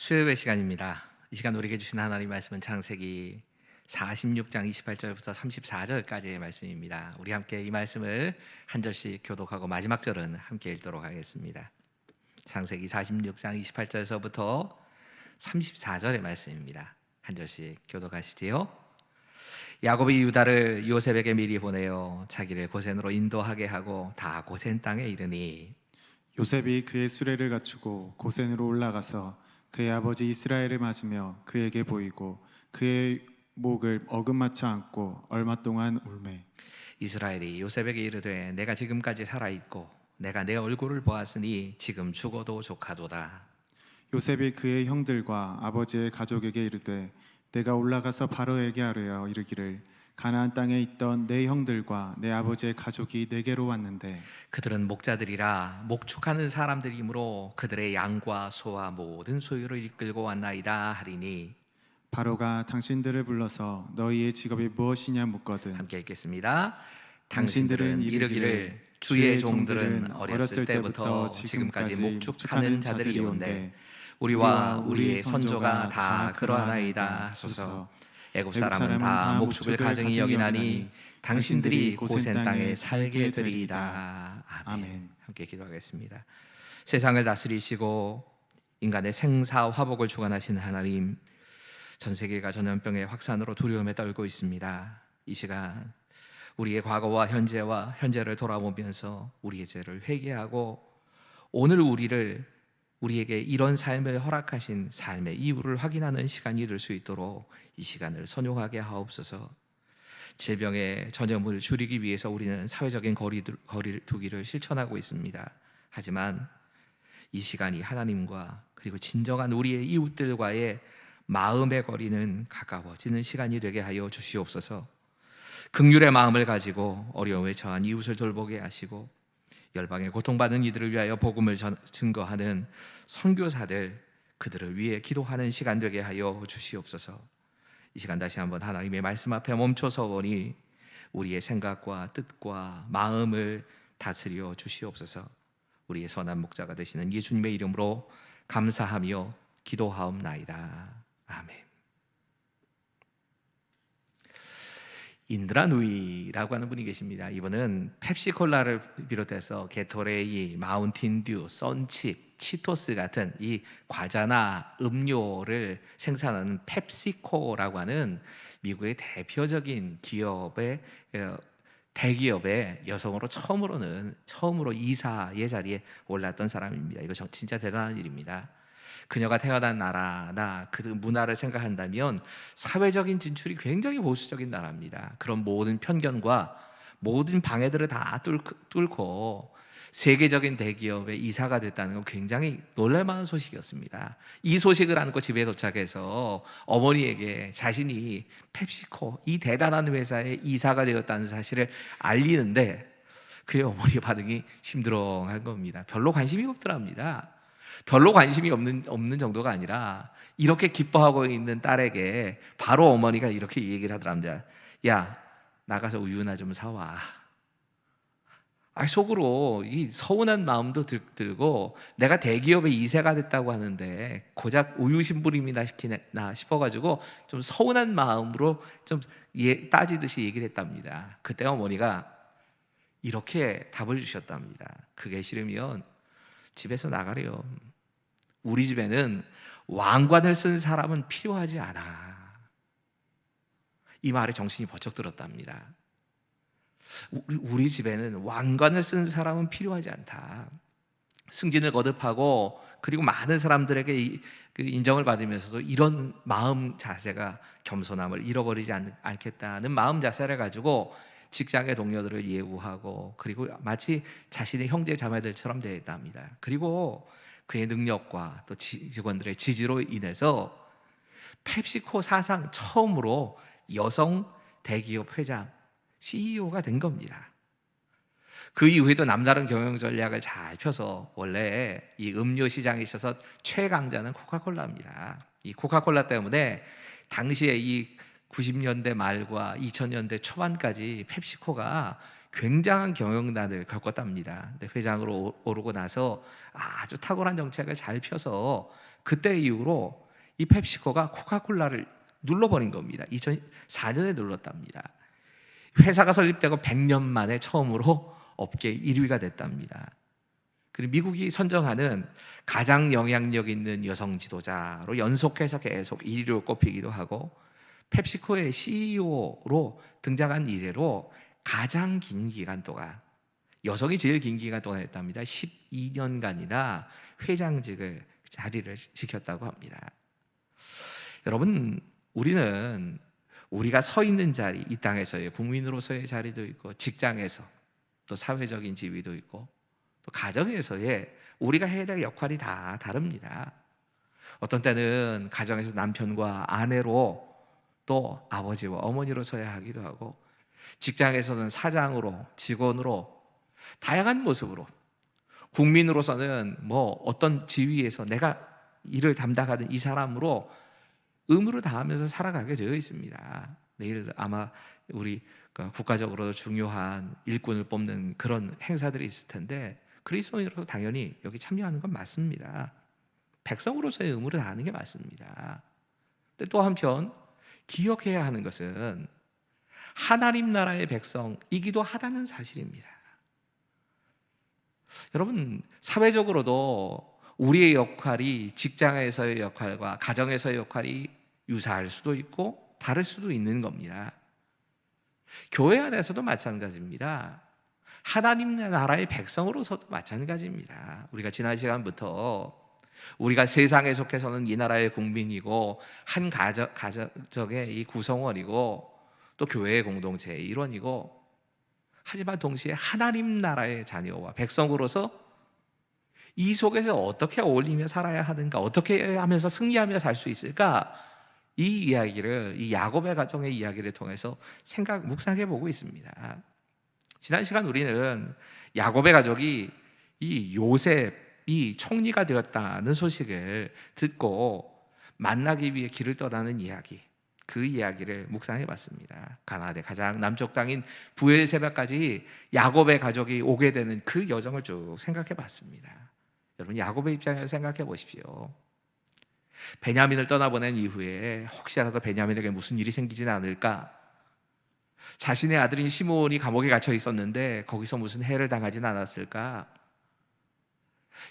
수요예배 시간입니다. 이 시간 우리에게 주신 하나님 말씀은 창세기 46장 28절부터 34절까지의 말씀입니다. 우리 함께 이 말씀을 한 절씩 교독하고 마지막 절은 함께 읽도록 하겠습니다. 창세기 46장 28절에서부터 34절의 말씀입니다. 한 절씩 교독하시지요. 야곱이 유다를 요셉에게 미리 보내어 자기를 고센으로 인도하게 하고 다 고센 땅에 이르니, 요셉이 그의 수레를 갖추고 고센으로 올라가서 그의 아버지 이스라엘을 맞으며 그에게 보이고 그의 목을 어긋맞춰 안고 얼마 동안 울매. 이스라엘이 요셉에게 이르되 내가 지금까지 살아있고 내가 내 얼굴을 보았으니 지금 죽어도 족하도다. 요셉이 그의 형들과 아버지의 가족에게 이르되 내가 올라가서 바로에게 아뢰어 이르기를 가나안 땅에 있던 내 형들과 내 아버지의 가족이 내게로 왔는데 그들은 목자들이라 목축하는 사람들이므로 그들의 양과 소와 모든 소유를 이끌고 왔나이다 하리니, 바로가 당신들을 불러서 너희의 직업이 무엇이냐 묻거든 함께 읽겠습니다. 당신들은 이르기를 주의 종들은 어렸을 때부터 지금까지 목축하는 자들이온데 우리와 우리의 선조가 다 그러하나이다 하소서. 애굽 사람은 다 목축을 가증히 여기나니 당신들이 고센 땅에 살게 되리이다. 아멘. 함께 기도하겠습니다. 세상을 다스리시고 인간의 생사 화복을 주관하신 하나님, 전 세계가 전염병의 확산으로 두려움에 떨고 있습니다. 이 시간 우리의 과거와 현재를 돌아보면서 우리의 죄를 회개하고 오늘 우리에게 이런 삶을 허락하신 삶의 이유를 확인하는 시간이 될 수 있도록 이 시간을 선용하게 하옵소서. 질병의 전염을 줄이기 위해서 우리는 사회적인 거리를 두기를 실천하고 있습니다. 하지만 이 시간이 하나님과 그리고 진정한 우리의 이웃들과의 마음의 거리는 가까워지는 시간이 되게 하여 주시옵소서. 긍휼의 마음을 가지고 어려움에 처한 이웃을 돌보게 하시고 열방에 고통받는 이들을 위하여 복음을 증거하는 선교사들, 그들을 위해 기도하는 시간 되게 하여 주시옵소서. 이 시간 다시 한번 하나님의 말씀 앞에 멈춰서 보니 우리의 생각과 뜻과 마음을 다스려 주시옵소서. 우리의 선한 목자가 되시는 예수님의 이름으로 감사하며 기도하옵나이다. 아멘. 인드라 누이라고 하는 분이 계십니다. 이분은 펩시콜라를 비롯해서 게토레이, 마운틴듀, 선칩, 치토스 같은 이 과자나 음료를 생산하는 펩시코라고 하는 미국의 대표적인 대기업의 여성으로 처음으로 이사의 자리에 올랐던 사람입니다. 이거 진짜 대단한 일입니다. 그녀가 태어난 나라나 그 문화를 생각한다면 사회적인 진출이 굉장히 보수적인 나라입니다. 그런 모든 편견과 모든 방해들을 다 뚫고 세계적인 대기업의 이사가 됐다는 건 굉장히 놀랄만한 소식이었습니다. 이 소식을 안고 집에 도착해서 어머니에게 자신이 펩시코, 이 대단한 회사의 이사가 되었다는 사실을 알리는데 그의 어머니의 반응이 심드렁한 겁니다. 별로 관심이 없더랍니다. 별로 관심이 없는 정도가 아니라 이렇게 기뻐하고 있는 딸에게 바로 어머니가 이렇게 얘기를 하더랍니다. 야, 나가서 우유나 좀 사와. 속으로 이 서운한 마음도 들고 내가 대기업의 이사가 됐다고 하는데 고작 우유 심부름이나 시키나 싶어가지고 좀 서운한 마음으로 좀 따지듯이 얘기를 했답니다. 그때 어머니가 이렇게 답을 주셨답니다. 그게 싫으면 집에서 나가래요. 우리 집에는 왕관을 쓴 사람은 필요하지 않아. 이 말에 정신이 번쩍 들었답니다. 우리 집에는 왕관을 쓴 사람은 필요하지 않다. 승진을 거듭하고 그리고 많은 사람들에게 그 인정을 받으면서도 이런 마음 자세가 겸손함을 잃어버리지 않겠다는 마음 자세를 가지고 직장의 동료들을 예우하고 그리고 마치 자신의 형제 자매들처럼 대했답니다. 그리고 그의 능력과 또 직원들의 지지로 인해서 펩시코 사상 처음으로 여성 대기업 회장 CEO가 된 겁니다. 그 이후에도 남다른 경영 전략을 잘 펴서 원래 이 음료 시장에 있어서 최강자는 코카콜라입니다. 이 코카콜라 때문에 당시에 이 90년대 말과 2000년대 초반까지 펩시코가 굉장한 경영난을 겪었답니다. 근데 회장으로 오르고 나서 아주 탁월한 정책을 잘 펴서 그때 이후로 이 펩시코가 코카콜라를 눌러버린 겁니다. 2004년에 눌렀답니다. 회사가 설립되고 100년 만에 처음으로 업계 1위가 됐답니다. 그리고 미국이 선정하는 가장 영향력 있는 여성 지도자로 연속해서 계속 1위로 꼽히기도 하고, 펩시코의 CEO로 등장한 이래로 가장 긴 기간 동안, 여성이 제일 긴 기간 동안 했답니다. 12년간이나 회장직을 자리를 지켰다고 합니다. 여러분, 우리는 우리가 서 있는 자리, 이 땅에서의 국민으로서의 자리도 있고, 직장에서 또 사회적인 지위도 있고, 또 가정에서의 우리가 해야 될 역할이 다 다릅니다. 어떤 때는 가정에서 남편과 아내로, 또 아버지와 어머니로 서야 하기도 하고, 직장에서는 사장으로, 직원으로, 다양한 모습으로, 국민으로서는 뭐 어떤 지위에서 내가 일을 담당하는 이 사람으로 의무를 다하면서 살아가게 되어 있습니다. 내일 아마 우리 국가적으로 중요한 일꾼을 뽑는 그런 행사들이 있을 텐데, 그리스도인으로서 당연히 여기 참여하는 건 맞습니다. 백성으로서의 의무를 다하는 게 맞습니다. 근데 또 한편 기억해야 하는 것은 하나님 나라의 백성이기도 하다는 사실입니다. 여러분, 사회적으로도 우리의 역할이 직장에서의 역할과 가정에서의 역할이 유사할 수도 있고 다를 수도 있는 겁니다. 교회 안에서도 마찬가지입니다. 하나님 나라의 백성으로서도 마찬가지입니다. 우리가 지난 시간부터 우리가 세상에 속해서는 이 나라의 국민이고, 한 가정의 이 구성원이고, 또 교회의 공동체의 일원이고, 하지만 동시에 하나님 나라의 자녀와 백성으로서 이 속에서 어떻게 어울리며 살아야 하는가, 어떻게 하면서 승리하며 살 수 있을까, 이 이야기를, 이 야곱의 가정의 이야기를 통해서 묵상해 보고 있습니다. 지난 시간 우리는 야곱의 가족이 이 요셉이 총리가 되었다는 소식을 듣고 만나기 위해 길을 떠나는 이야기, 그 이야기를 묵상해 봤습니다. 가나안의 가장 남쪽 땅인 부엘세바까지 야곱의 가족이 오게 되는 그 여정을 쭉 생각해 봤습니다. 여러분, 야곱의 입장에서 생각해 보십시오. 베냐민을 떠나보낸 이후에 혹시라도 베냐민에게 무슨 일이 생기지는 않을까, 자신의 아들인 시므온이 감옥에 갇혀 있었는데 거기서 무슨 해를 당하지는 않았을까,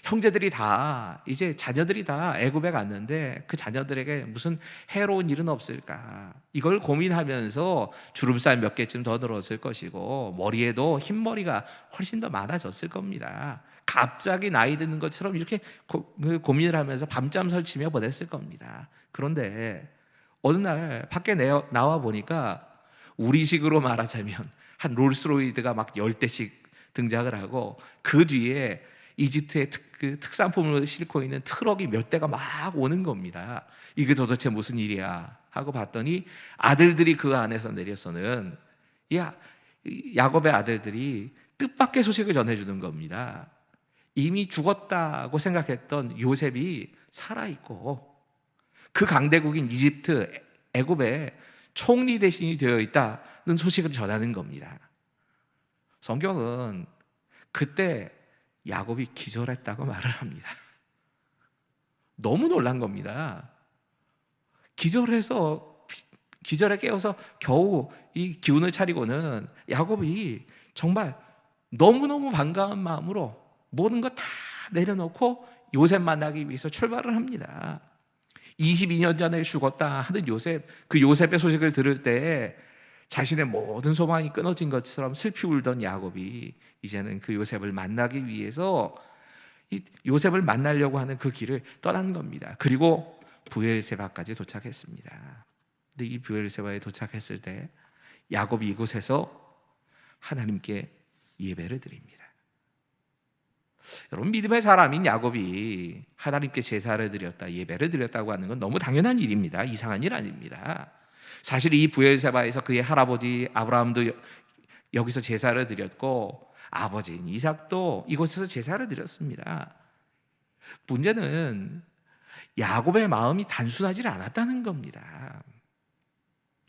형제들이 다, 이제 자녀들이 다 애굽에 갔는데 그 자녀들에게 무슨 해로운 일은 없을까, 이걸 고민하면서 주름살 몇 개쯤 더 늘었을 것이고, 머리에도 흰머리가 훨씬 더 많아졌을 겁니다. 갑자기 나이 드는 것처럼 이렇게 고민을 하면서 밤잠 설치며 보냈을 겁니다. 그런데 어느 날 밖에 나와 보니까, 우리식으로 말하자면 한 롤스로이드가 막 10대씩 등장을 하고, 그 뒤에 이집트의 특산품을 싣고 있는 트럭이 몇 대가 막 오는 겁니다. 이게 도대체 무슨 일이야 하고 봤더니 아들들이 그 안에서 내려서는 야곱의 아들들이 뜻밖의 소식을 전해주는 겁니다. 이미 죽었다고 생각했던 요셉이 살아있고, 그 강대국인 이집트, 애굽의 총리 대신이 되어 있다는 소식을 전하는 겁니다. 성경은 그때 야곱이 기절했다고 말을 합니다. 너무 놀란 겁니다. 기절에 깨어서 겨우 이 기운을 차리고는 야곱이 정말 너무너무 반가운 마음으로 모든 거 다 내려놓고 요셉 만나기 위해서 출발을 합니다. 22년 전에 죽었다 하는 요셉, 그 요셉의 소식을 들을 때 자신의 모든 소망이 끊어진 것처럼 슬피 울던 야곱이 이제는 그 요셉을 만나기 위해서 이 요셉을 만나려고 하는 그 길을 떠난 겁니다. 그리고 부엘세바까지 도착했습니다. 근데 이 부엘세바에 도착했을 때 야곱이 이곳에서 하나님께 예배를 드립니다. 여러분, 믿음의 사람인 야곱이 하나님께 제사를 드렸다, 예배를 드렸다고 하는 건 너무 당연한 일입니다. 이상한 일 아닙니다. 사실 이 부엘세바에서 그의 할아버지 아브라함도 여기서 제사를 드렸고, 아버지인 이삭도 이곳에서 제사를 드렸습니다. 문제는 야곱의 마음이 단순하지 않았다는 겁니다.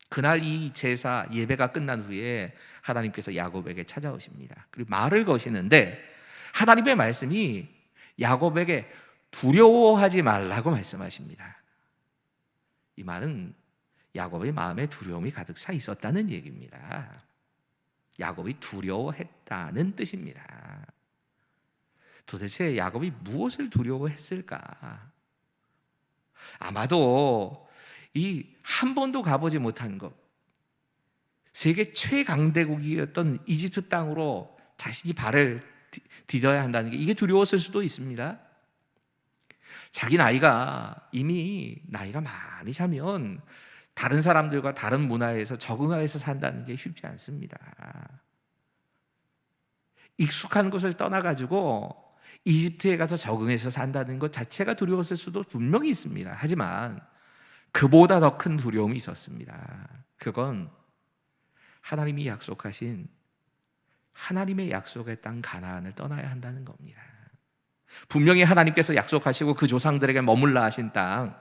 그날 이 제사 예배가 끝난 후에 하나님께서 야곱에게 찾아오십니다. 그리고 말을 거시는데 하나님의 말씀이 야곱에게 두려워하지 말라고 말씀하십니다. 이 말은 야곱의 마음에 두려움이 가득 차 있었다는 얘기입니다. 야곱이 두려워했다는 뜻입니다. 도대체 야곱이 무엇을 두려워했을까? 아마도 이 한 번도 가보지 못한 것, 세계 최강대국이었던 이집트 땅으로 자신이 발을 디뎌야 한다는 게 이게 두려웠을 수도 있습니다. 자기 나이가 이미 나이가 많이 차면 다른 사람들과 다른 문화에서 적응해서 산다는 게 쉽지 않습니다. 익숙한 곳을 떠나가지고 이집트에 가서 적응해서 산다는 것 자체가 두려웠을 수도 분명히 있습니다. 하지만 그보다 더 큰 두려움이 있었습니다. 그건 하나님이 약속하신 하나님의 약속의 땅 가나안을 떠나야 한다는 겁니다. 분명히 하나님께서 약속하시고 그 조상들에게 머물라 하신 땅,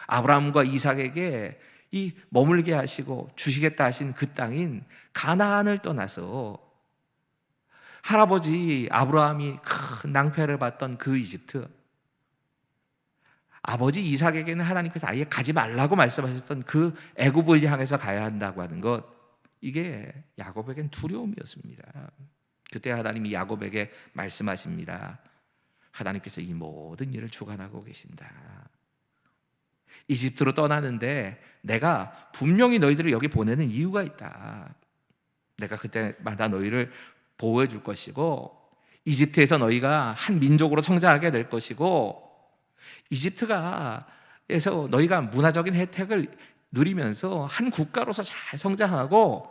아브라함과 이삭에게 이 머물게 하시고 주시겠다 하신 그 땅인 가나안을 떠나서 할아버지 아브라함이 큰 낭패를 봤던 그 이집트, 아버지 이삭에게는 하나님께서 아예 가지 말라고 말씀하셨던 그 애굽을 향해서 가야 한다고 하는 것, 이게 야곱에겐 두려움이었습니다. 그때 하나님이 야곱에게 말씀하십니다. 하나님께서 이 모든 일을 주관하고 계신다. 이집트로 떠나는데 내가 분명히 너희들을 여기 보내는 이유가 있다. 내가 그때마다 너희를 보호해 줄 것이고 이집트에서 너희가 한 민족으로 성장하게 될 것이고 이집트에서 너희가 문화적인 혜택을 누리면서 한 국가로서 잘 성장하고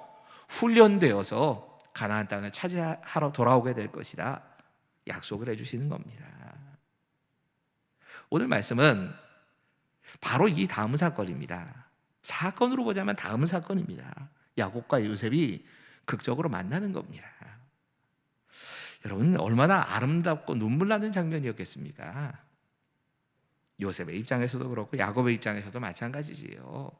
훈련되어서 가나안 땅을 차지하러 돌아오게 될 것이다. 약속을 해주시는 겁니다. 오늘 말씀은 바로 이 다음 사건입니다. 사건으로 보자면 다음 사건입니다. 야곱과 요셉이 극적으로 만나는 겁니다. 여러분, 얼마나 아름답고 눈물 나는 장면이었겠습니까? 요셉의 입장에서도 그렇고 야곱의 입장에서도 마찬가지지요.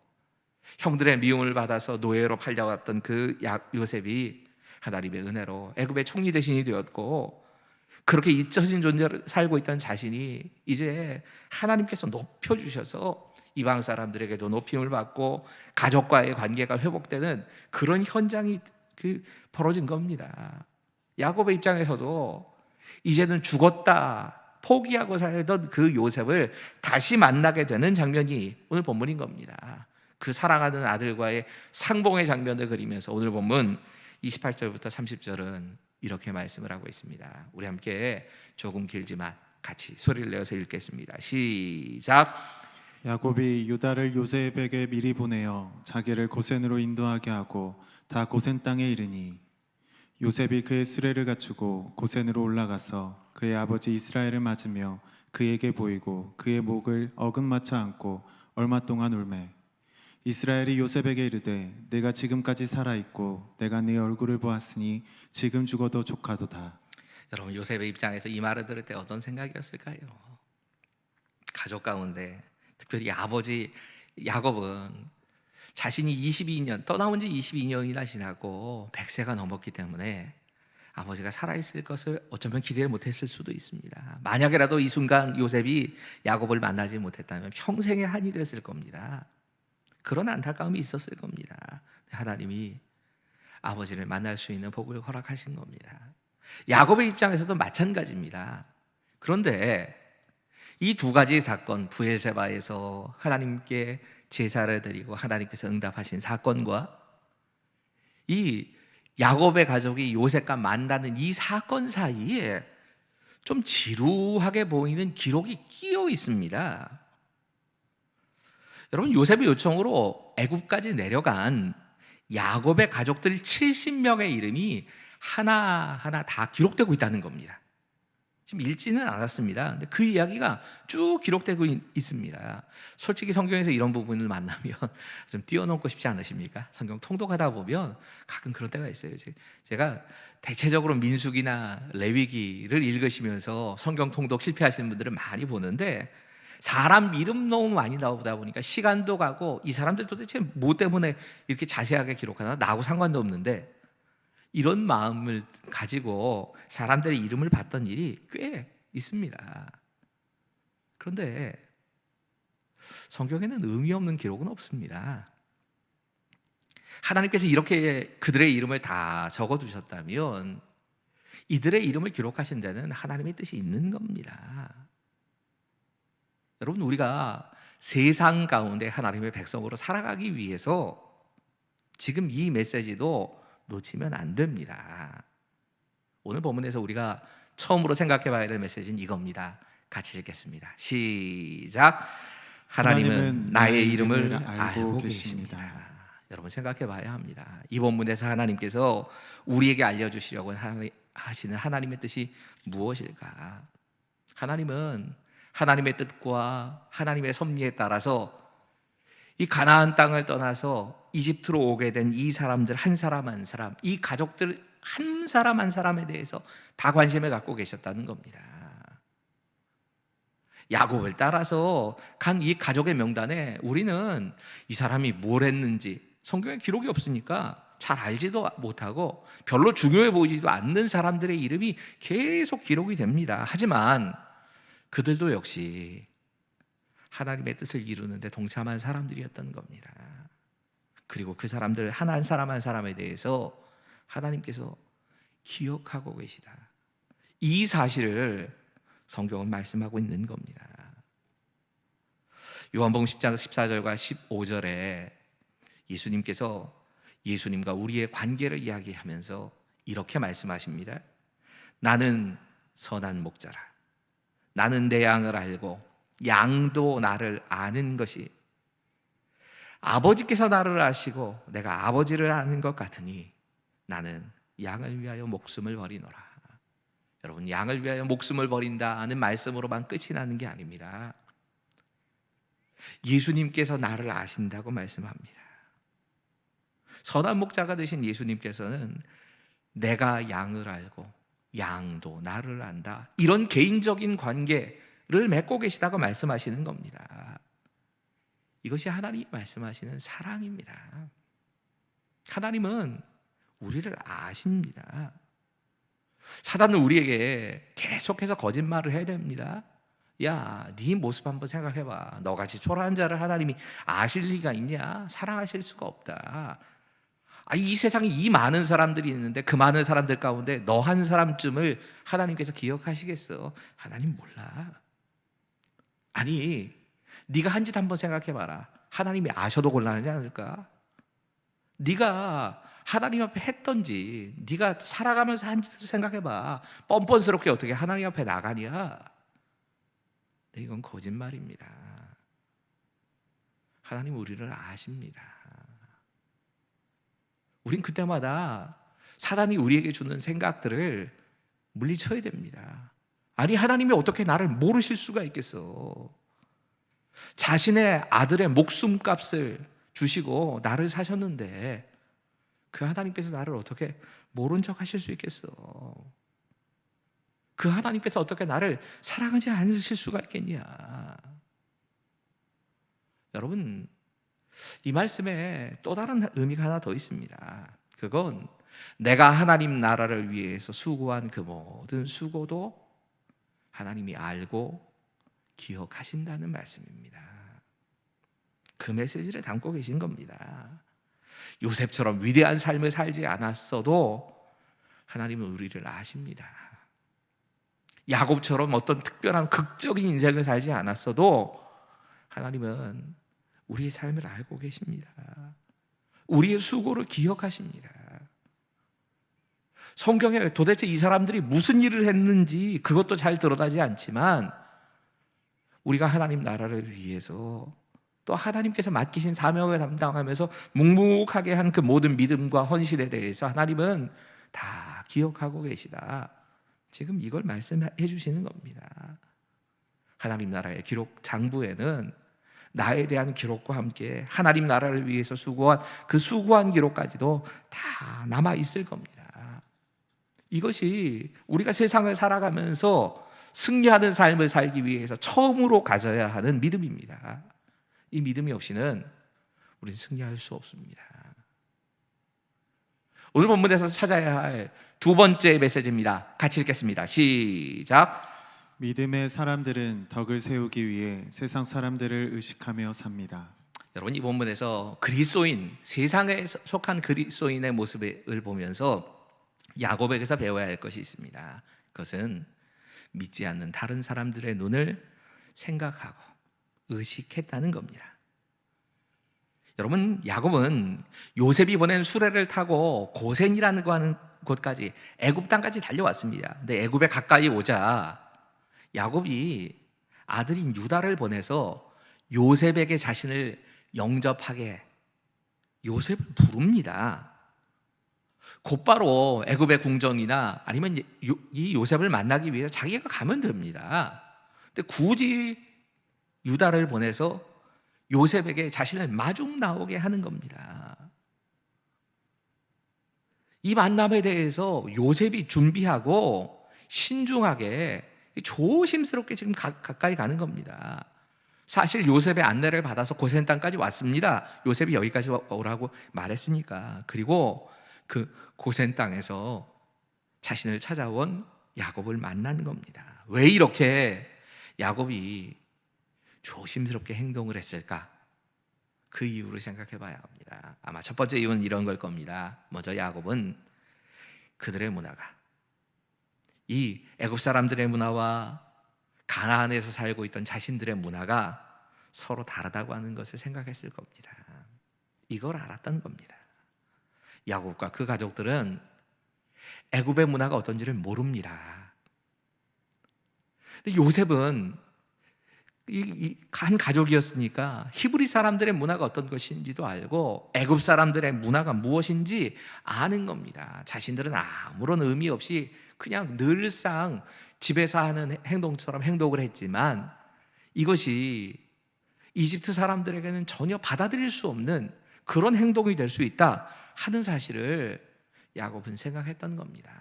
형들의 미움을 받아서 노예로 팔려갔던 그 요셉이 하나님의 은혜로 애굽의 총리 대신이 되었고, 그렇게 잊혀진 존재로 살고 있던 자신이 이제 하나님께서 높여주셔서 이방 사람들에게도 높임을 받고 가족과의 관계가 회복되는 그런 현장이 벌어진 겁니다. 야곱의 입장에서도 이제는 죽었다 포기하고 살던 그 요셉을 다시 만나게 되는 장면이 오늘 본문인 겁니다. 그 사랑하는 아들과의 상봉의 장면을 그리면서 오늘 본문 28절부터 30절은 이렇게 말씀을 하고 있습니다. 우리 함께 조금 길지만 같이 소리를 내어서 읽겠습니다. 시작. 야곱이 유다를 요셉에게 미리 보내어 자기를 고센으로 인도하게 하고 다 고센 땅에 이르니 요셉이 그의 수레를 갖추고 고센으로 올라가서 그의 아버지 이스라엘을 맞으며 그에게 보이고 그의 목을 어긋맞춰 안고 얼마 동안 울매 이스라엘이 요셉에게 이르되 내가 지금까지 살아있고 내가 네 얼굴을 보았으니 지금 죽어도 조카도다. 여러분, 요셉의 입장에서 이 말을 들을 때 어떤 생각이었을까요? 가족 가운데 특별히 아버지 야곱은 자신이 22년 떠나온 지 22년이나 지나고 100세가 넘었기 때문에 아버지가 살아있을 것을 어쩌면 기대를 못했을 수도 있습니다. 만약에라도 이 순간 요셉이 야곱을 만나지 못했다면 평생의 한이 됐을 겁니다. 그런 안타까움이 있었을 겁니다. 하나님이 아버지를 만날 수 있는 복을 허락하신 겁니다. 야곱의 입장에서도 마찬가지입니다. 그런데 이 두 가지 사건, 브에세바에서 하나님께 제사를 드리고 하나님께서 응답하신 사건과 이 야곱의 가족이 요셉과 만나는 이 사건 사이에 좀 지루하게 보이는 기록이 끼어 있습니다. 여러분, 요셉의 요청으로 애굽까지 내려간 야곱의 가족들 70명의 이름이 하나하나 다 기록되고 있다는 겁니다. 지금 읽지는 않았습니다. 근데 그 이야기가 쭉 기록되고 있습니다. 솔직히 성경에서 이런 부분을 만나면 좀 띄워놓고 싶지 않으십니까? 성경 통독하다 보면 가끔 그런 때가 있어요. 제가 대체적으로 민수기나 레위기를 읽으시면서 성경 통독 실패하시는 분들을 많이 보는데 사람 이름 너무 많이 나오다 보니까 시간도 가고 이 사람들 도대체 뭐 때문에 이렇게 자세하게 기록하나? 나하고 상관도 없는데 이런 마음을 가지고 사람들의 이름을 봤던 일이 꽤 있습니다. 그런데 성경에는 의미 없는 기록은 없습니다. 하나님께서 이렇게 그들의 이름을 다 적어두셨다면 이들의 이름을 기록하신 데는 하나님의 뜻이 있는 겁니다. 여러분, 우리가 세상 가운데 하나님의 백성으로 살아가기 위해서 지금 이 메시지도 놓치면 안 됩니다. 오늘 본문에서 우리가 처음으로 생각해 봐야 될 메시지는 이겁니다. 같이 읽겠습니다. 시작. 하나님은 나의 이름을 알고 계십니다. 여러분, 생각해 봐야 합니다. 이 본문에서 하나님께서 우리에게 알려주시려고 하시는 하나님의 뜻이 무엇일까? 하나님은 하나님의 뜻과 하나님의 섭리에 따라서 이 가나안 땅을 떠나서 이집트로 오게 된 이 사람들 한 사람 한 사람, 이 가족들 한 사람 한 사람에 대해서 다 관심을 갖고 계셨다는 겁니다. 야곱을 따라서 간 이 가족의 명단에 우리는 이 사람이 뭘 했는지 성경에 기록이 없으니까 잘 알지도 못하고 별로 중요해 보이지도 않는 사람들의 이름이 계속 기록이 됩니다. 하지만 그들도 역시 하나님의 뜻을 이루는데 동참한 사람들이었던 겁니다. 그리고 그 사람들 한 사람 한 사람에 대해서 하나님께서 기억하고 계시다. 이 사실을 성경은 말씀하고 있는 겁니다. 요한복음 10장 14절과 15절에 예수님께서 예수님과 우리의 관계를 이야기하면서 이렇게 말씀하십니다. 나는 선한 목자라. 나는 내 양을 알고 양도 나를 아는 것이 아버지께서 나를 아시고 내가 아버지를 아는 것 같으니 나는 양을 위하여 목숨을 버리노라. 여러분, 양을 위하여 목숨을 버린다는 말씀으로만 끝이 나는 게 아닙니다. 예수님께서 나를 아신다고 말씀합니다. 선한 목자가 되신 예수님께서는 내가 양을 알고 양도 나를 안다, 이런 개인적인 관계를 맺고 계시다고 말씀하시는 겁니다. 이것이 하나님이 말씀하시는 사랑입니다. 하나님은 우리를 아십니다. 사단은 우리에게 계속해서 거짓말을 해야 됩니다. 야, 네 모습 한번 생각해봐. 너같이 초라한 자를 하나님이 아실 리가 있냐? 사랑하실 수가 없다. 이 세상에 이 많은 사람들이 있는데 그 많은 사람들 가운데 너 한 사람쯤을 하나님께서 기억하시겠어? 하나님 몰라. 아니, 네가 한 짓 한번 생각해봐라. 하나님이 아셔도 곤란하지 않을까? 네가 하나님 앞에 했던지, 네가 살아가면서 한 짓을 생각해봐. 뻔뻔스럽게 어떻게 하나님 앞에 나가냐? 네, 이건 거짓말입니다. 하나님 우리를 아십니다. 우린 그때마다 사단이 우리에게 주는 생각들을 물리쳐야 됩니다. 아니, 하나님이 어떻게 나를 모르실 수가 있겠어? 자신의 아들의 목숨값을 주시고 나를 사셨는데 그 하나님께서 나를 어떻게 모른 척 하실 수 있겠어? 그 하나님께서 어떻게 나를 사랑하지 않으실 수가 있겠냐? 여러분, 이 말씀에 또 다른 의미가 하나 더 있습니다. 그건 내가 하나님 나라를 위해서 수고한 그 모든 수고도 하나님이 알고 기억하신다는 말씀입니다. 그 메시지를 담고 계신 겁니다. 요셉처럼 위대한 삶을 살지 않았어도 하나님은 우리를 아십니다. 야곱처럼 어떤 특별한 극적인 인생을 살지 않았어도 하나님은 우리의 삶을 알고 계십니다. 우리의 수고를 기억하십니다. 성경에 도대체 이 사람들이 무슨 일을 했는지 그것도 잘 드러나지 않지만 우리가 하나님 나라를 위해서 또 하나님께서 맡기신 사명을 담당하면서 묵묵하게 한 그 모든 믿음과 헌신에 대해서 하나님은 다 기억하고 계시다. 지금 이걸 말씀해 주시는 겁니다. 하나님 나라의 기록 장부에는 나에 대한 기록과 함께 하나님 나라를 위해서 수고한 그 수고한 기록까지도 다 남아 있을 겁니다. 이것이 우리가 세상을 살아가면서 승리하는 삶을 살기 위해서 처음으로 가져야 하는 믿음입니다. 이 믿음이 없이는 우리는 승리할 수 없습니다. 오늘 본문에서 찾아야 할 두 번째 메시지입니다. 같이 읽겠습니다. 시작. 믿음의 사람들은 덕을 세우기 위해 세상 사람들을 의식하며 삽니다. 여러분, 이 본문에서 그리스도인, 세상에 속한 그리스도인의 모습을 보면서 야곱에게서 배워야 할 것이 있습니다. 그것은 믿지 않는 다른 사람들의 눈을 생각하고 의식했다는 겁니다. 여러분, 야곱은 요셉이 보낸 수레를 타고 고센이라는 거 하는 곳까지, 애굽 땅까지 달려왔습니다. 근데 애굽에 가까이 오자 야곱이 아들인 유다를 보내서 요셉에게 자신을 영접하게 요셉을 부릅니다. 곧바로 애굽의 궁정이나 아니면 이 요셉을 만나기 위해서 자기가 가면 됩니다. 근데 굳이 유다를 보내서 요셉에게 자신을 마중 나오게 하는 겁니다. 이 만남에 대해서 요셉이 준비하고 신중하게 조심스럽게 지금 가까이 가는 겁니다. 사실 요셉의 안내를 받아서 고센 땅까지 왔습니다. 요셉이 여기까지 오라고 말했으니까. 그리고 그 고센 땅에서 자신을 찾아온 야곱을 만나는 겁니다. 왜 이렇게 야곱이 조심스럽게 행동을 했을까? 그 이유를 생각해 봐야 합니다. 아마 첫 번째 이유는 이런 걸 겁니다. 먼저 야곱은 그들의 문화가 이 애굽 사람들의 문화와 가나안에서 살고 있던 자신들의 문화가 서로 다르다고 하는 것을 생각했을 겁니다. 이걸 알았던 겁니다. 야곱과 그 가족들은 애굽의 문화가 어떤지를 모릅니다. 근데 요셉은 한 가족이었으니까 히브리 사람들의 문화가 어떤 것인지도 알고 애굽 사람들의 문화가 무엇인지 아는 겁니다. 자신들은 아무런 의미 없이 그냥 늘상 집에서 하는 행동처럼 행동을 했지만 이것이 이집트 사람들에게는 전혀 받아들일 수 없는 그런 행동이 될 수 있다 하는 사실을 야곱은 생각했던 겁니다.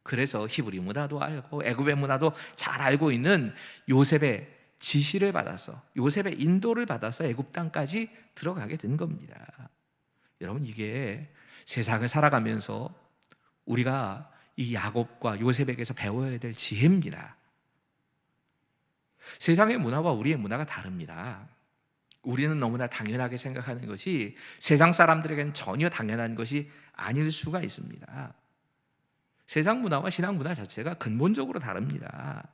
그래서 히브리 문화도 알고 애굽의 문화도 잘 알고 있는 요셉의 지시를 받아서, 요셉의 인도를 받아서 애굽 땅까지 들어가게 된 겁니다. 여러분, 이게 세상을 살아가면서 우리가 이 야곱과 요셉에게서 배워야 될 지혜입니다. 세상의 문화와 우리의 문화가 다릅니다. 우리는 너무나 당연하게 생각하는 것이 세상 사람들에게는 전혀 당연한 것이 아닐 수가 있습니다. 세상 문화와 신앙 문화 자체가 근본적으로 다릅니다.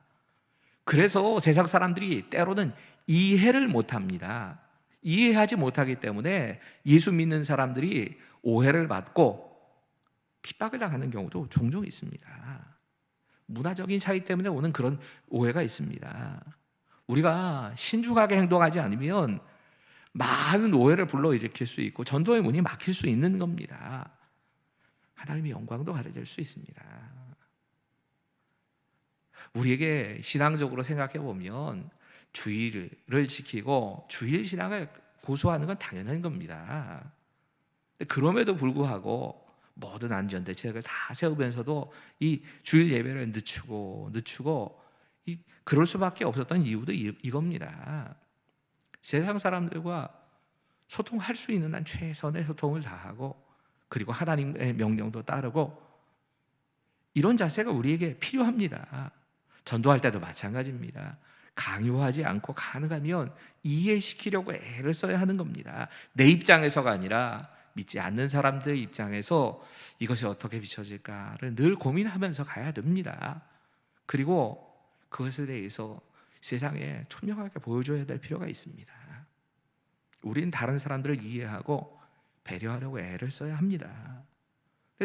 그래서 세상 사람들이 때로는 이해를 못합니다. 이해하지 못하기 때문에 예수 믿는 사람들이 오해를 받고 핍박을 당하는 경우도 종종 있습니다. 문화적인 차이 때문에 오는 그런 오해가 있습니다. 우리가 신중하게 행동하지 않으면 많은 오해를 불러일으킬 수 있고 전도의 문이 막힐 수 있는 겁니다. 하나님의 영광도 가려질 수 있습니다. 우리에게 신앙적으로 생각해 보면 주의를 지키고 주일 신앙을 고수하는 건 당연한 겁니다. 그럼에도 불구하고 모든 안전 대책을 다 세우면서도 이 주일 예배를 늦추고 그럴 수밖에 없었던 이유도 이겁니다. 세상 사람들과 소통할 수 있는 한 최선의 소통을 다하고 그리고 하나님의 명령도 따르고 이런 자세가 우리에게 필요합니다. 전도할 때도 마찬가지입니다. 강요하지 않고 가능하면 이해시키려고 애를 써야 하는 겁니다. 내 입장에서가 아니라 믿지 않는 사람들의 입장에서 이것이 어떻게 비춰질까를 늘 고민하면서 가야 됩니다. 그리고 그것에 대해서 세상에 투명하게 보여줘야 될 필요가 있습니다. 우리는 다른 사람들을 이해하고 배려하려고 애를 써야 합니다.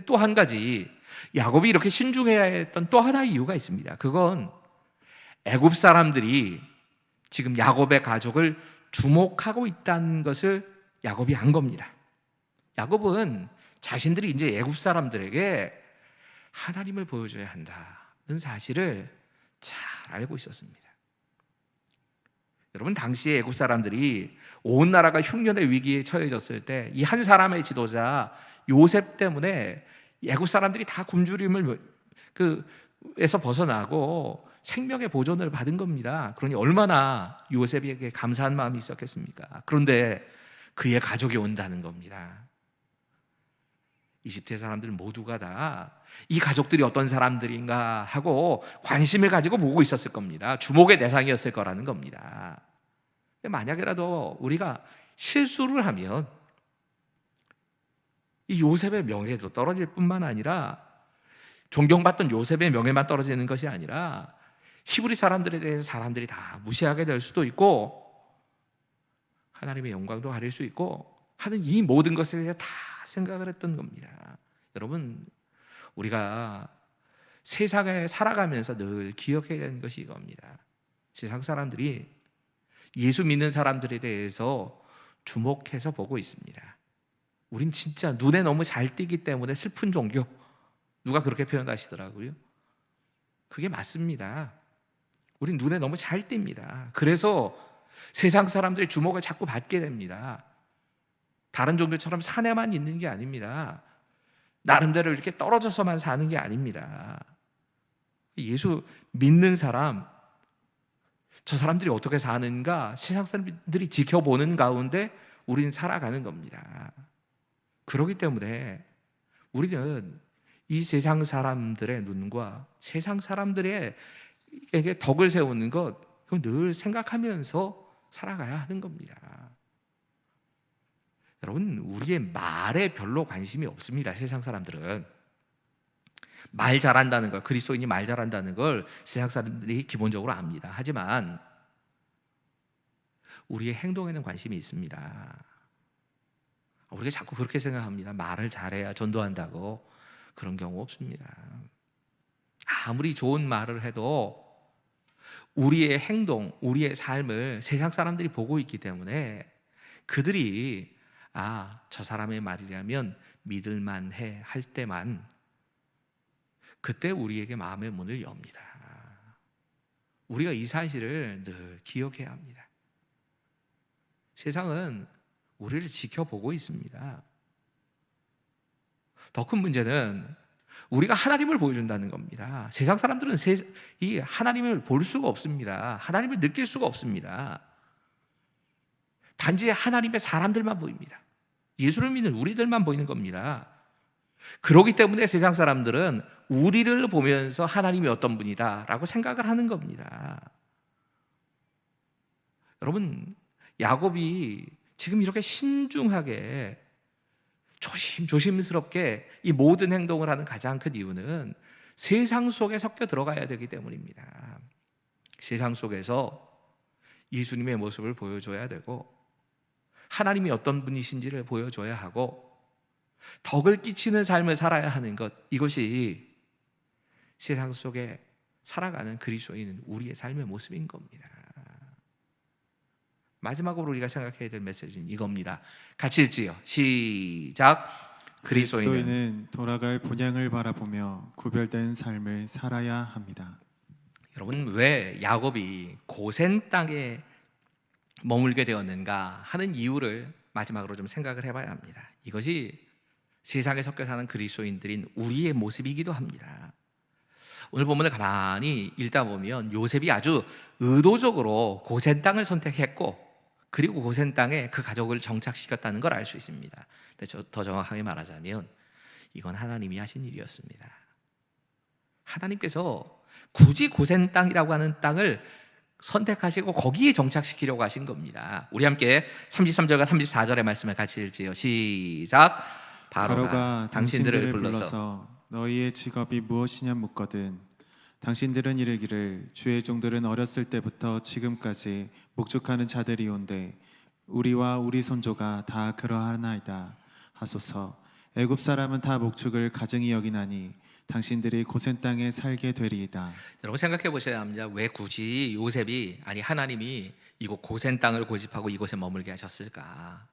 또 한 가지 야곱이 이렇게 신중해야 했던 또 하나의 이유가 있습니다. 그건 애굽 사람들이 지금 야곱의 가족을 주목하고 있다는 것을 야곱이 안 겁니다. 야곱은 자신들이 이제 애굽 사람들에게 하나님을 보여줘야 한다는 사실을 잘 알고 있었습니다. 여러분, 당시에 애굽 사람들이 온 나라가 흉년의 위기에 처해졌을 때 이 한 사람의 지도자 요셉 때문에 애굽 사람들이 다 굶주림을 벗어나고 생명의 보존을 받은 겁니다. 그러니 얼마나 요셉에게 감사한 마음이 있었겠습니까? 그런데 그의 가족이 온다는 겁니다. 이집트의 사람들 모두가 다 이 가족들이 어떤 사람들인가 하고 관심을 가지고 보고 있었을 겁니다. 주목의 대상이었을 거라는 겁니다. 만약에라도 우리가 실수를 하면 이 요셉의 명예도 떨어질 뿐만 아니라 존경받던 요셉의 명예만 떨어지는 것이 아니라 히브리 사람들에 대해서 사람들이 다 무시하게 될 수도 있고 하나님의 영광도 가릴 수 있고 하는 이 모든 것에 대해서 다 생각을 했던 겁니다. 여러분, 우리가 세상에 살아가면서 늘 기억해야 되는 것이 이겁니다. 세상 사람들이 예수 믿는 사람들에 대해서 주목해서 보고 있습니다. 우린 진짜 눈에 너무 잘 띄기 때문에 슬픈 종교, 누가 그렇게 표현하시더라고요. 그게 맞습니다. 우린 눈에 너무 잘 띕니다. 그래서 세상 사람들의 주목을 자꾸 받게 됩니다. 다른 종교처럼 산에만 있는 게 아닙니다. 나름대로 이렇게 떨어져서만 사는 게 아닙니다. 예수 믿는 사람, 저 사람들이 어떻게 사는가 세상 사람들이 지켜보는 가운데 우리는 살아가는 겁니다. 그렇기 때문에 우리는 이 세상 사람들의 눈과 세상 사람들에게 덕을 세우는 것, 그건 늘 생각하면서 살아가야 하는 겁니다. 여러분, 우리의 말에 별로 관심이 없습니다. 세상 사람들은 말 잘한다는 걸, 그리스도인이 말 잘한다는 걸 세상 사람들이 기본적으로 압니다. 하지만 우리의 행동에는 관심이 있습니다. 우리가 자꾸 그렇게 생각합니다. 말을 잘해야 전도한다고. 그런 경우 없습니다. 아무리 좋은 말을 해도 우리의 행동, 우리의 삶을 세상 사람들이 보고 있기 때문에 그들이 저 사람의 말이라면 믿을만해 할 때만 그때 우리에게 마음의 문을 엽니다. 우리가 이 사실을 늘 기억해야 합니다. 세상은 우리를 지켜보고 있습니다. 더 큰 문제는 우리가 하나님을 보여준다는 겁니다. 세상 사람들은 이 하나님을 볼 수가 없습니다. 하나님을 느낄 수가 없습니다. 단지 하나님의 사람들만 보입니다. 예수를 믿는 우리들만 보이는 겁니다. 그렇기 때문에 세상 사람들은 우리를 보면서 하나님이 어떤 분이다라고 생각을 하는 겁니다. 여러분, 야곱이 지금 이렇게 신중하게 조심스럽게 이 모든 행동을 하는 가장 큰 이유는 세상 속에 섞여 들어가야 되기 때문입니다. 세상 속에서 예수님의 모습을 보여줘야 되고 하나님이 어떤 분이신지를 보여줘야 하고 덕을 끼치는 삶을 살아야 하는 것, 이것이 세상 속에 살아가는 그리스도인은 우리의 삶의 모습인 겁니다. 마지막으로 우리가 생각해야 될 메시지는 이겁니다. 같이 읽지요. 시작. 그리스도인은 돌아갈 본향을 바라보며 구별된 삶을 살아야 합니다. 여러분, 왜 야곱이 고센 땅에 머물게 되었는가 하는 이유를 마지막으로 좀 생각을 해봐야 합니다. 이것이 세상에 섞여 사는 그리스도인들인 우리의 모습이기도 합니다. 오늘 본문을 가만히 읽다 보면 요셉이 아주 의도적으로 고센 땅을 선택했고 그리고 고센 땅에 그 가족을 정착시켰다는 걸 알 수 있습니다. 근데 더 정확하게 말하자면 이건 하나님이 하신 일이었습니다. 하나님께서 굳이 고센 땅이라고 하는 땅을 선택하시고 거기에 정착시키려고 하신 겁니다. 우리 함께 33절과 34절의 말씀을 같이 읽지요. 시작. 바로가 당신들을 불러서 너희의 직업이 무엇이냐 묻거든 당신들은 이르기를 주의 종들은 어렸을 때부터 지금까지 목축하는 자들이 온데 우리와 우리 손조가 다 그러하나이다 하소서. 애굽 사람은 다 목축을 가증히 여기나니 당신들이 고센 땅에 살게 되리이다. 여러분, 생각해 보셔야 합니다. 왜 굳이 요셉이, 아니 하나님이 이곳 고센 땅을 고집하고 이곳에 머물게 하셨을까?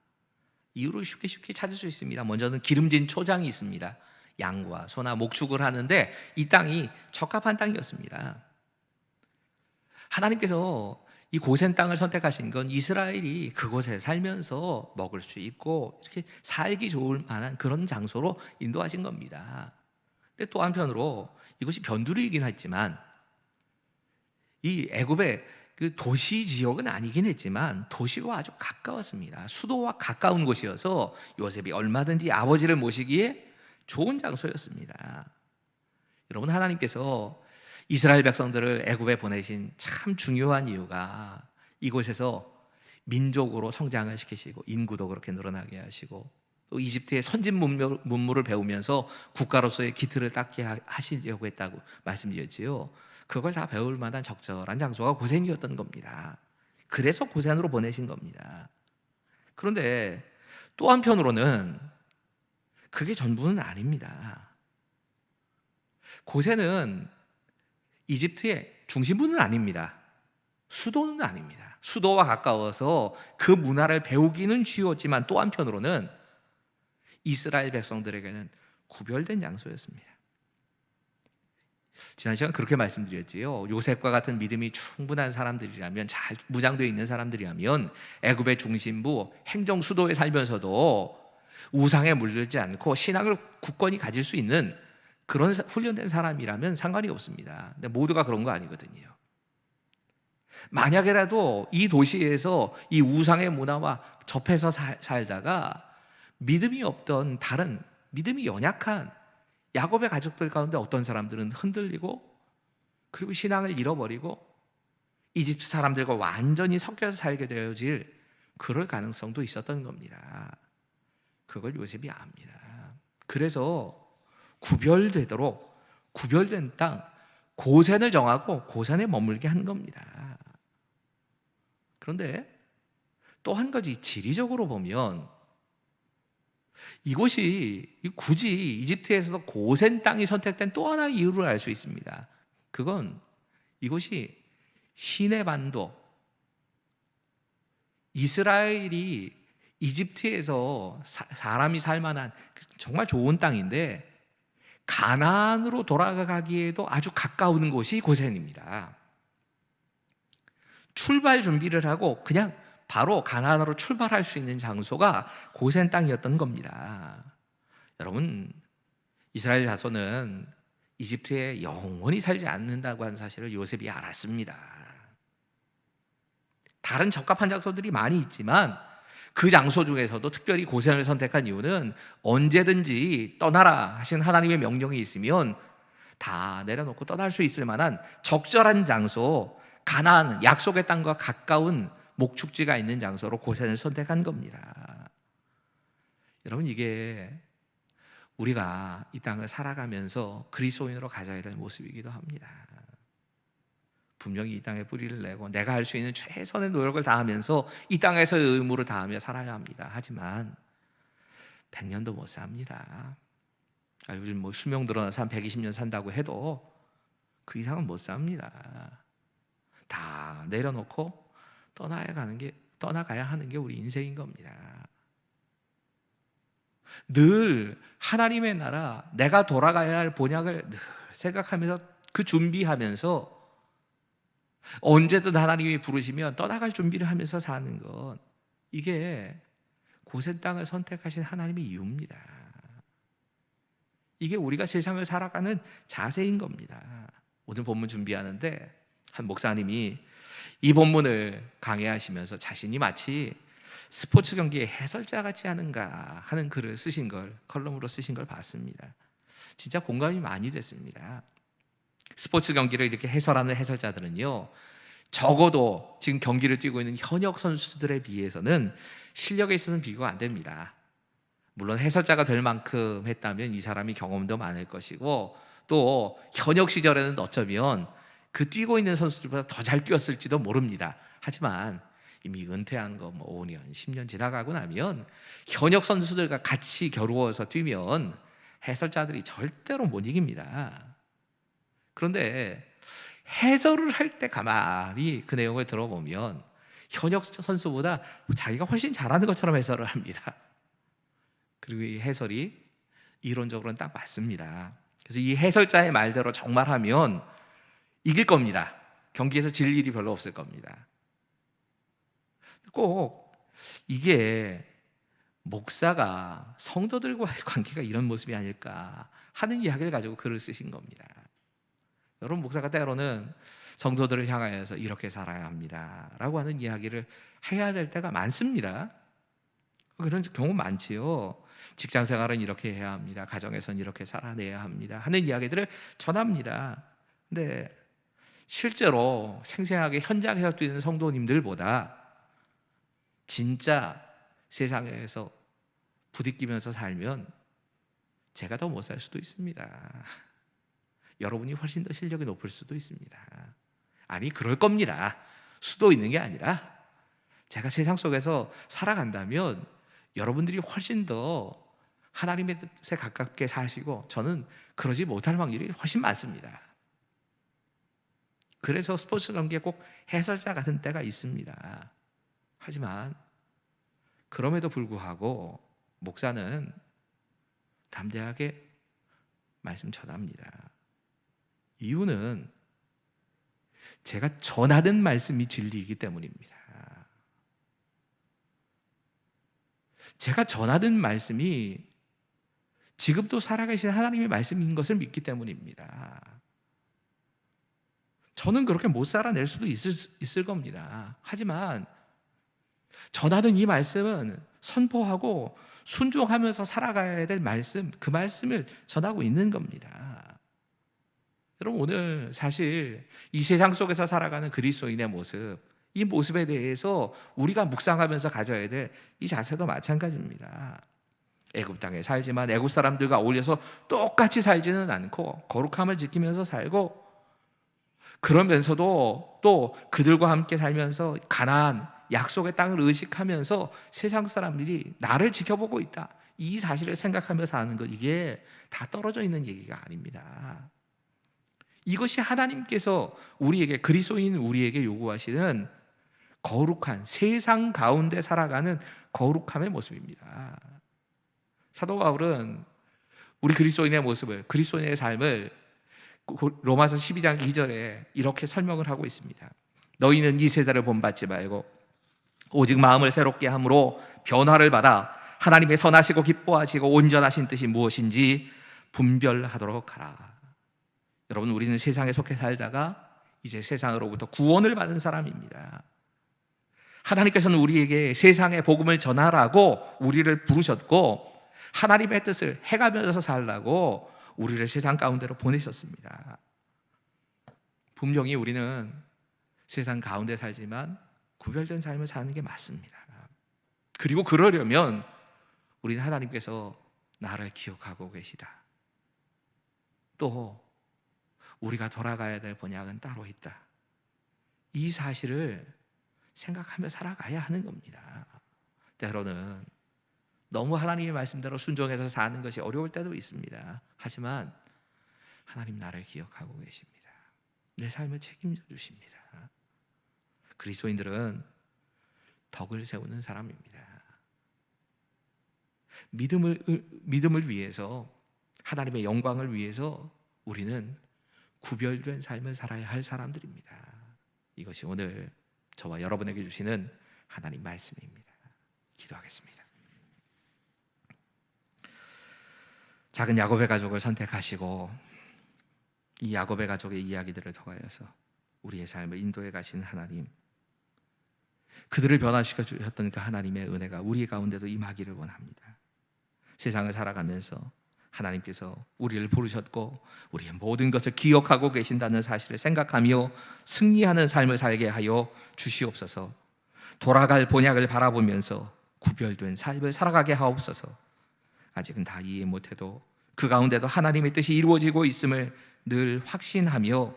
이유를 쉽게 찾을 수 있습니다. 먼저는 기름진 초장이 있습니다. 양과 소나 목축을 하는데 이 땅이 적합한 땅이었습니다. 하나님께서 이 고센 땅을 선택하신 건 이스라엘이 그곳에 살면서 먹을 수 있고 이렇게 살기 좋을 만한 그런 장소로 인도하신 겁니다. 근데 또 한편으로 이것이 변두리이긴 했지만 이 애굽의 그 도시 지역은 아니긴 했지만 도시와 아주 가까웠습니다. 수도와 가까운 곳이어서 요셉이 얼마든지 아버지를 모시기에 좋은 장소였습니다. 여러분, 하나님께서 이스라엘 백성들을 애굽에 보내신 참 중요한 이유가 이곳에서 민족으로 성장을 시키시고 인구도 그렇게 늘어나게 하시고 또 이집트의 선진 문물을 배우면서 국가로서의 기틀을 닦게 하시려고 했다고 말씀드렸지요. 그걸 다 배울 만한 적절한 장소가 고센이었던 겁니다. 그래서 고센으로 보내신 겁니다. 그런데 또 한편으로는 그게 전부는 아닙니다. 고센은 이집트의 중심부는 아닙니다. 수도는 아닙니다. 수도와 가까워서 그 문화를 배우기는 쉬웠지만 또 한편으로는 이스라엘 백성들에게는 구별된 장소였습니다. 지난 시간 그렇게 말씀드렸지요. 요셉과 같은 믿음이 충분한 사람들이라면, 잘 무장되어 있는 사람들이라면 애굽의 중심부 행정 수도에 살면서도 우상에 물들지 않고 신앙을 굳건히 가질 수 있는 그런 훈련된 사람이라면 상관이 없습니다. 근데 모두가 그런 거 아니거든요. 만약에라도 이 도시에서 이 우상의 문화와 접해서 살다가 믿음이 없던 다른 믿음이 연약한 야곱의 가족들 가운데 어떤 사람들은 흔들리고 그리고 신앙을 잃어버리고 이집트 사람들과 완전히 섞여서 살게 되어질 그럴 가능성도 있었던 겁니다. 그걸 요셉이 압니다. 그래서 구별된 땅 고센을 정하고 고센에 머물게 한 겁니다. 그런데 또 한 가지 지리적으로 보면 이곳이 굳이 이집트에서도 고센 땅이 선택된 또 하나의 이유를 알 수 있습니다. 그건 이곳이 시내반도, 이스라엘이 이집트에서 사람이 살만한 정말 좋은 땅인데 가나안으로 돌아가기에도 아주 가까운 곳이 고센입니다. 출발 준비를 하고 그냥 바로 가나안으로 출발할 수 있는 장소가 고센 땅이었던 겁니다. 여러분, 이스라엘 자손은 이집트에 영원히 살지 않는다고 하는 사실을 요셉이 알았습니다. 다른 적합한 장소들이 많이 있지만 그 장소 중에서도 특별히 고센을 선택한 이유는 언제든지 떠나라 하신 하나님의 명령이 있으면 다 내려놓고 떠날 수 있을 만한 적절한 장소, 가나안 약속의 땅과 가까운 목축지가 있는 장소로 고센을 선택한 겁니다. 여러분, 이게 우리가 이 땅을 살아가면서 그리스도인으로 가져야 될 모습이기도 합니다. 분명히 이 땅에 뿌리를 내고 내가 할 수 있는 최선의 노력을 다하면서 이 땅에서의 의무를 다하며 살아야 합니다. 하지만 100년도 못 삽니다. 요즘 뭐 수명 늘어나서 한 120년 산다고 해도 그 이상은 못 삽니다. 다 내려놓고 떠나가야 하는 게 우리 인생인 겁니다. 늘 하나님의 나라, 내가 돌아가야 할 본향을 늘 생각하면서 그 준비하면서 언제든 하나님이 부르시면 떠나갈 준비를 하면서 사는 것, 이게 고센 땅을 선택하신 하나님의 이유입니다. 이게 우리가 세상을 살아가는 자세인 겁니다. 오늘 본문 준비하는데 한 목사님이 이 본문을 강해하시면서 자신이 마치 스포츠 경기의 해설자 같지 않은가 하는 글을 쓰신 걸, 컬럼으로 쓰신 걸 봤습니다. 진짜 공감이 많이 됐습니다. 스포츠 경기를 이렇게 해설하는 해설자들은요, 적어도 지금 경기를 뛰고 있는 현역 선수들에 비해서는 실력에 있어서는 비교가 안 됩니다. 물론 해설자가 될 만큼 했다면 이 사람이 경험도 많을 것이고 또 현역 시절에는 어쩌면 그 뛰고 있는 선수들보다 더 잘 뛰었을지도 모릅니다. 하지만 이미 은퇴한 거 5년, 10년 지나가고 나면 현역 선수들과 같이 겨루어서 뛰면 해설자들이 절대로 못 이깁니다. 그런데 해설을 할 때 가만히 그 내용을 들어보면 현역 선수보다 자기가 훨씬 잘하는 것처럼 해설을 합니다. 그리고 이 해설이 이론적으로는 딱 맞습니다. 그래서 이 해설자의 말대로 정말 하면 이길 겁니다. 경기에서 질 일이 별로 없을 겁니다. 꼭 이게 목사가 성도들과의 관계가 이런 모습이 아닐까 하는 이야기를 가지고 글을 쓰신 겁니다. 여러분, 목사가 때로는 성도들을 향하여서 이렇게 살아야 합니다 라고 하는 이야기를 해야 될 때가 많습니다. 그런 경우 많지요. 직장 생활은 이렇게 해야 합니다, 가정에서는 이렇게 살아내야 합니다 하는 이야기들을 전합니다. 근데 실제로 생생하게 현장에서 뛰는 성도님들보다 진짜 세상에서 부딪히면서 살면 제가 더 못 살 수도 있습니다. 여러분이 훨씬 더 실력이 높을 수도 있습니다. 아니, 그럴 겁니다. 수도 있는 게 아니라 제가 세상 속에서 살아간다면 여러분들이 훨씬 더 하나님의 뜻에 가깝게 사시고 저는 그러지 못할 확률이 훨씬 많습니다. 그래서 스포츠 경기에 꼭 해설자 같은 때가 있습니다. 하지만 그럼에도 불구하고 목사는 담대하게 말씀 전합니다. 이유는 제가 전하는 말씀이 진리이기 때문입니다. 제가 전하는 말씀이 지금도 살아계신 하나님의 말씀인 것을 믿기 때문입니다. 저는 그렇게 못 살아낼 수도 있을 겁니다. 하지만 전하는 이 말씀은 선포하고 순종하면서 살아가야 될 말씀, 그 말씀을 전하고 있는 겁니다. 여러분, 오늘 사실 이 세상 속에서 살아가는 그리스도인의 모습, 이 모습에 대해서 우리가 묵상하면서 가져야 될 이 자세도 마찬가지입니다. 애굽 땅에 살지만 애굽 사람들과 어울려서 똑같이 살지는 않고 거룩함을 지키면서 살고, 그러면서도 또 그들과 함께 살면서 가나안 약속의 땅을 의식하면서 세상 사람들이 나를 지켜보고 있다, 이 사실을 생각하며 사는 것, 이게 다 떨어져 있는 얘기가 아닙니다. 이것이 하나님께서 우리에게, 그리스도인 우리에게 요구하시는 거룩한, 세상 가운데 살아가는 거룩함의 모습입니다. 사도 바울은 우리 그리스도인의 모습을, 그리스도인의 삶을 로마서 12장 2절에 이렇게 설명을 하고 있습니다. 너희는 이 세대를 본받지 말고 오직 마음을 새롭게 함으로 변화를 받아 하나님의 선하시고 기뻐하시고 온전하신 뜻이 무엇인지 분별하도록 하라. 여러분, 우리는 세상에 속해 살다가 이제 세상으로부터 구원을 받은 사람입니다. 하나님께서는 우리에게 세상의 복음을 전하라고 우리를 부르셨고, 하나님의 뜻을 해가면서 살라고 우리를 세상 가운데로 보내셨습니다. 분명히 우리는 세상 가운데 살지만 구별된 삶을 사는 게 맞습니다. 그리고 그러려면 우리는 하나님께서 나를 기억하고 계시다, 또 우리가 돌아가야 될 본향은 따로 있다, 이 사실을 생각하며 살아가야 하는 겁니다. 때로는 너무 하나님의 말씀대로 순종해서 사는 것이 어려울 때도 있습니다. 하지만 하나님 나를 기억하고 계십니다. 내 삶을 책임져 주십니다. 그리스도인들은 덕을 세우는 사람입니다. 믿음을 위해서, 하나님의 영광을 위해서 우리는 구별된 삶을 살아야 할 사람들입니다. 이것이 오늘 저와 여러분에게 주시는 하나님 말씀입니다. 기도하겠습니다. 작은 야곱의 가족을 선택하시고 이 야곱의 가족의 이야기들을 통하여서 우리의 삶을 인도해 가신 하나님, 그들을 변화시켜 주셨던 그 하나님의 은혜가 우리 가운데도 임하기를 원합니다. 세상을 살아가면서 하나님께서 우리를 부르셨고 우리의 모든 것을 기억하고 계신다는 사실을 생각하며 승리하는 삶을 살게 하여 주시옵소서. 돌아갈 본향을 바라보면서 구별된 삶을 살아가게 하옵소서. 아직은 다 이해 못해도 그 가운데도 하나님의 뜻이 이루어지고 있음을 늘 확신하며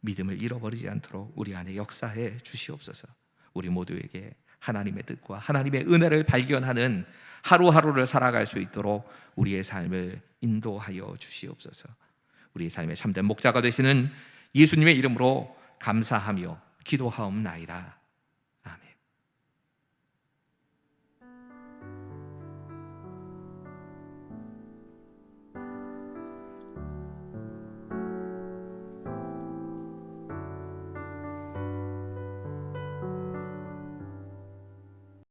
믿음을 잃어버리지 않도록 우리 안에 역사해 주시옵소서. 우리 모두에게 하나님의 뜻과 하나님의 은혜를 발견하는 하루하루를 살아갈 수 있도록 우리의 삶을 인도하여 주시옵소서. 우리의 삶의 참된 목자가 되시는 예수님의 이름으로 감사하며 기도하옵나이다.